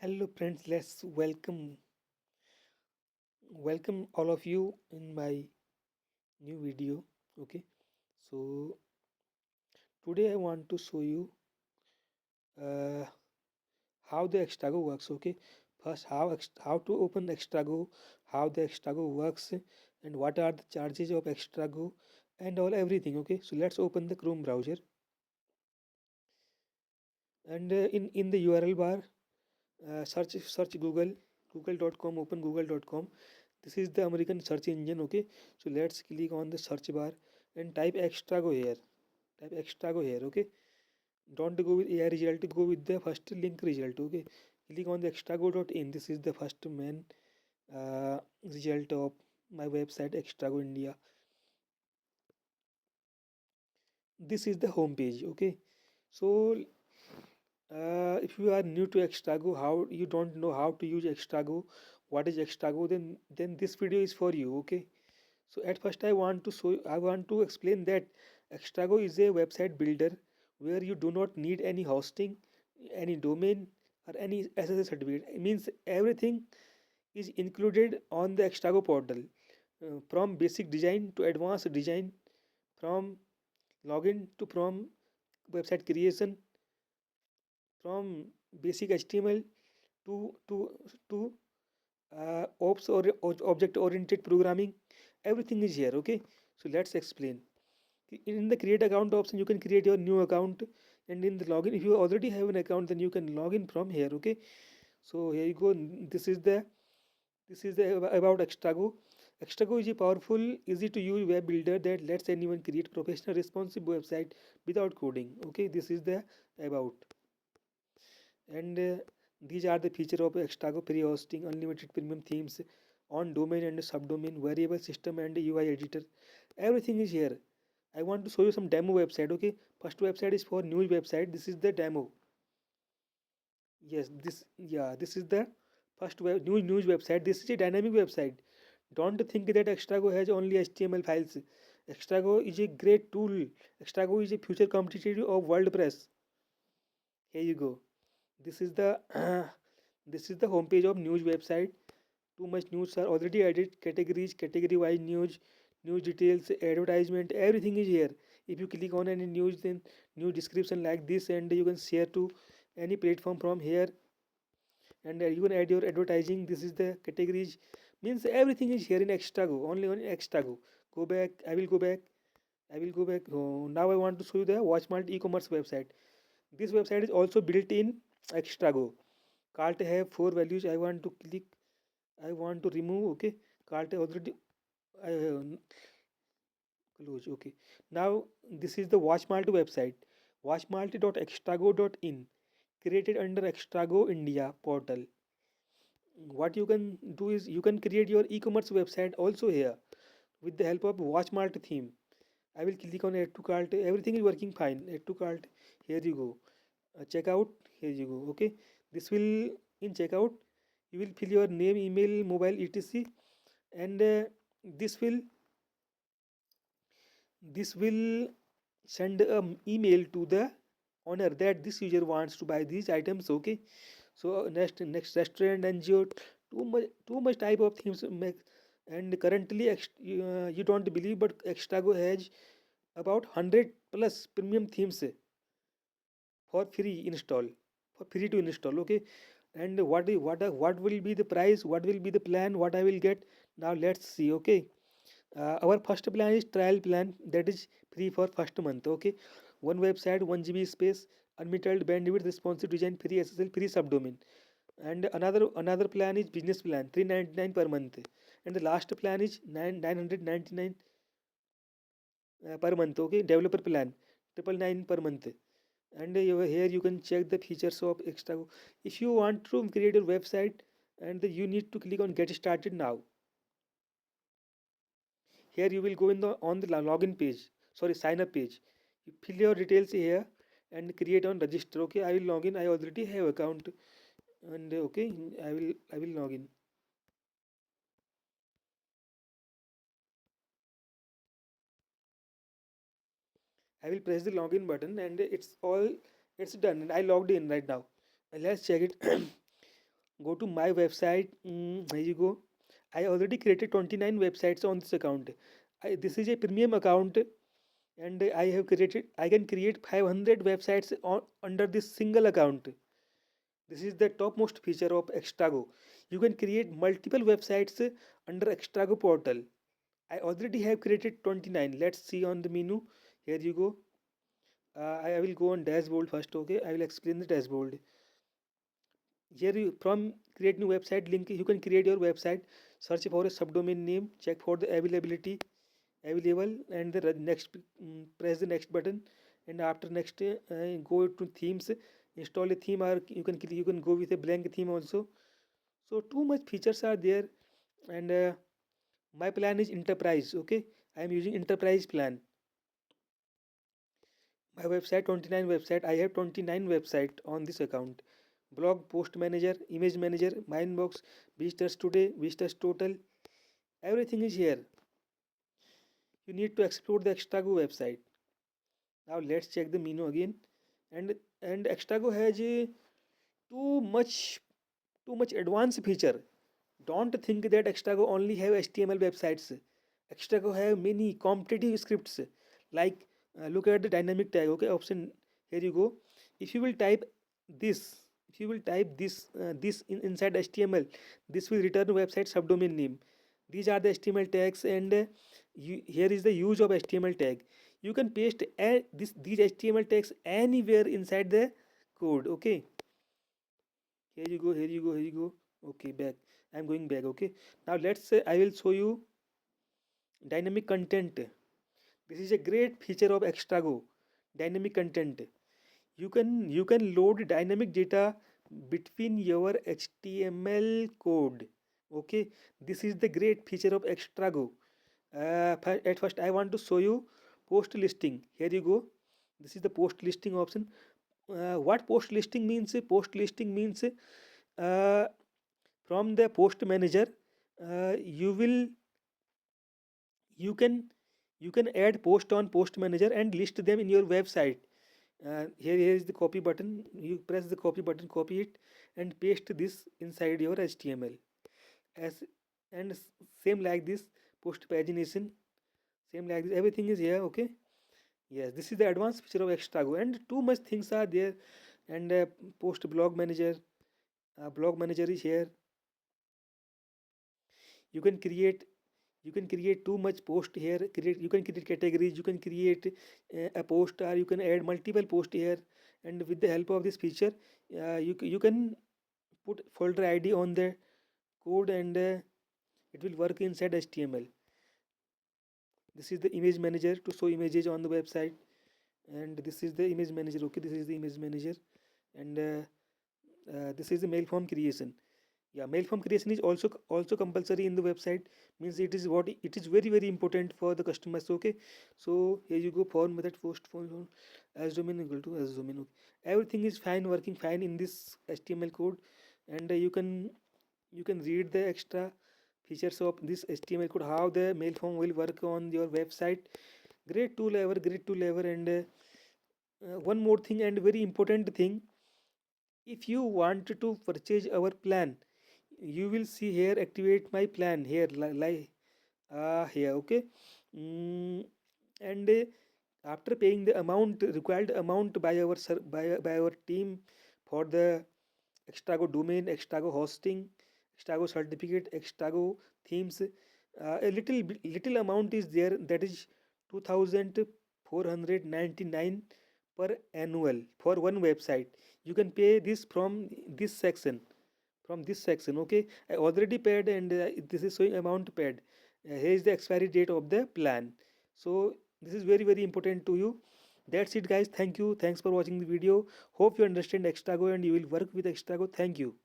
Hello friends, let's welcome all of you in my new video. Okay, so today I want to show you uh, how the Extrago works. Okay, first how to open Extrago, how the Extrago works, and what are the charges of Extrago, and all everything. Okay, so let's open the Chrome browser, and in the URL bar, search google.com, open google.com. This is the American search engine. Okay, so let's click on the search bar and type Extrago here. Type Extrago here. Okay, don't go with AI result, go with the first link result. Okay, click on the extrago.in. This is the first main result of my website Extrago India. This is the home page. Okay, so if you are new to Extrago, how you don't know how to use Extrago, what is Extrago, then this video is for you. Okay, so at first I want to explain that Extrago is a website builder where you do not need any hosting, any domain, or any SSL certificate. It means everything is included on the Extrago portal, from basic design to advanced design, from login to from website creation, from basic HTML to ops or object oriented programming. Everything is here. Okay, so let's explain. In the create account option, you can create your new account, and in the login, if you already have an account, then you can log in from here. Okay, so here you go. This is the about Extrago. Extrago is a powerful, easy to use web builder that lets anyone create professional responsive website without coding. Okay, this is the about. And these are the feature of Extrago: free hosting, unlimited premium themes, on domain and subdomain, variable system and UI editor. Everything is here. I want to show you some demo website. Okay, first website is for news website. This is the demo. Yes, this is the first news website. This is a dynamic website. Don't think that Extrago has only HTML files. Extrago is a great tool. Extrago is a future competitor of WordPress. Here you go. This is the this is the homepage of news website. Too much news are already added. Categories, category wise news, news details, advertisement, everything is here. If you click on any news, then new description like this, and you can share to any platform from here, and you can add your advertising. This is the categories, means everything is here in Extrago, only on Extrago. Go back. I will go back. Oh, now I want to show you the Watchmart e-commerce website. This website is also built in Extrago. Cart have four values. I want to remove. Okay, cart already I close. Okay, now this is the Watchmart website. Watchmart.extrago.in, created under Extrago India portal. What you can do is you can create your e-commerce website also here with the help of Watchmart theme. I will click on add to cart. Everything is working fine. Add to cart. Here you go. Checkout. Here you go. Okay, this will, in checkout you will fill your name, email, mobile, etc, and this will send an email to the owner that this user wants to buy these items. Okay, so next restaurant, NGO, too much type of things make. And currently you don't believe, but Extrago has about 100 plus premium themes for free install, for free to install. Okay, and what will be the price, what will be the plan, what I will get. Now let's see. Okay, our first plan is trial plan, that is free for first month. Okay, one website, 1 GB space, unlimited bandwidth, responsive design, free SSL, free subdomain. And another plan is business plan, 399 per month. And the last plan is 999 per month. Okay, developer plan, 999 per month. And here you can check the features of Extrago. If you want to create a website, and you need to click on get started now. Here you will go in the on the login page, sorry, sign up page. You fill your details here and create on register. Okay, I will log in. I already have account, and okay, I will log in. I will press the login button, and it's done, and I logged in right now. And let's check it. Go to my website. Here you go. I already created 29 websites on this account. This is a premium account, and I can create 500 websites under this single account. This is the topmost feature of Extrago. You can create multiple websites under Extrago portal. I already have created 29. Let's see on the menu. Here you go. I will go on dashboard first. Okay, I will explain the dashboard. Here you from create new website link, you can create your website. Search for a subdomain name, check for the availability available, and the next press the next button. And after next, go to themes, install a theme, or you can go with a blank theme also. So too much features are there. And my plan is enterprise. Okay, I am using enterprise plan. My website 29 website, I have 29 website on this account. Blog, post manager, image manager, my inbox, visitors today, visitors total, everything is here. You need to explore the Extrago website. Now let's check the menu again. And Extrago has a too much too much advanced feature. Don't think that Extrago only have HTML websites. Extrago have many competitive scripts. Like look at the dynamic tag. Okay, option, here you go. If you will type this, if you will type this inside HTML, this will return website subdomain name. These are the HTML tags, and here is the use of HTML tag. You can paste these HTML tags anywhere inside the code. Okay, here you go, here you go, here you go. Okay, back. I'm going back. Okay, now let's say I will show you dynamic content. This is a great feature of Extrago. Dynamic content, you can load dynamic data between your HTML code. Okay, this is the great feature of Extrago. At first I want to show you post listing. Here you go. This is the post listing option. What post listing means? Post listing means from the post manager, you will you can you can add post on post manager and list them in your website. Here is the copy button. You press the copy button, copy it, and paste this inside your HTML. As and same like this, post pagination, same like this, everything is here. Okay, yes, this is the advanced feature of Extrago, and too much things are there. And post blog manager, blog manager is here. You can create you can create too much post here. You can create categories, you can create a post, or you can add multiple post here. And with the help of this feature, you can put folder ID on the code, and it will work inside HTML. This is the image manager to show images on the website. And this is the image manager. Okay, this is the image manager. And this is the mail form creation. Yeah, mail form creation is also compulsory in the website. Means it is very very important for the customers. Okay, so here you go, form method post form as domain equal to as domain. Okay, everything is fine, working fine in this HTML code. And you can read the extra features of this HTML code, how the mail form will work on your website. Great tool ever, great tool ever. And one more thing, and very important thing, if you want to purchase our plan, you will see here activate my plan here, like here. Okay, mm, and after paying the amount, required amount by by our team for the Extrago domain, Extrago hosting, Extrago certificate, Extrago themes, a little amount is there, that is 2499 per annual for one website. You can pay this this section from this section. Okay, I already paid, and this is showing amount paid. Here is the expiry date of the plan. So this is very very important to you. That's it guys, thank you, thanks for watching the video. Hope you understand Extrago and you will work with Extrago. Thank you.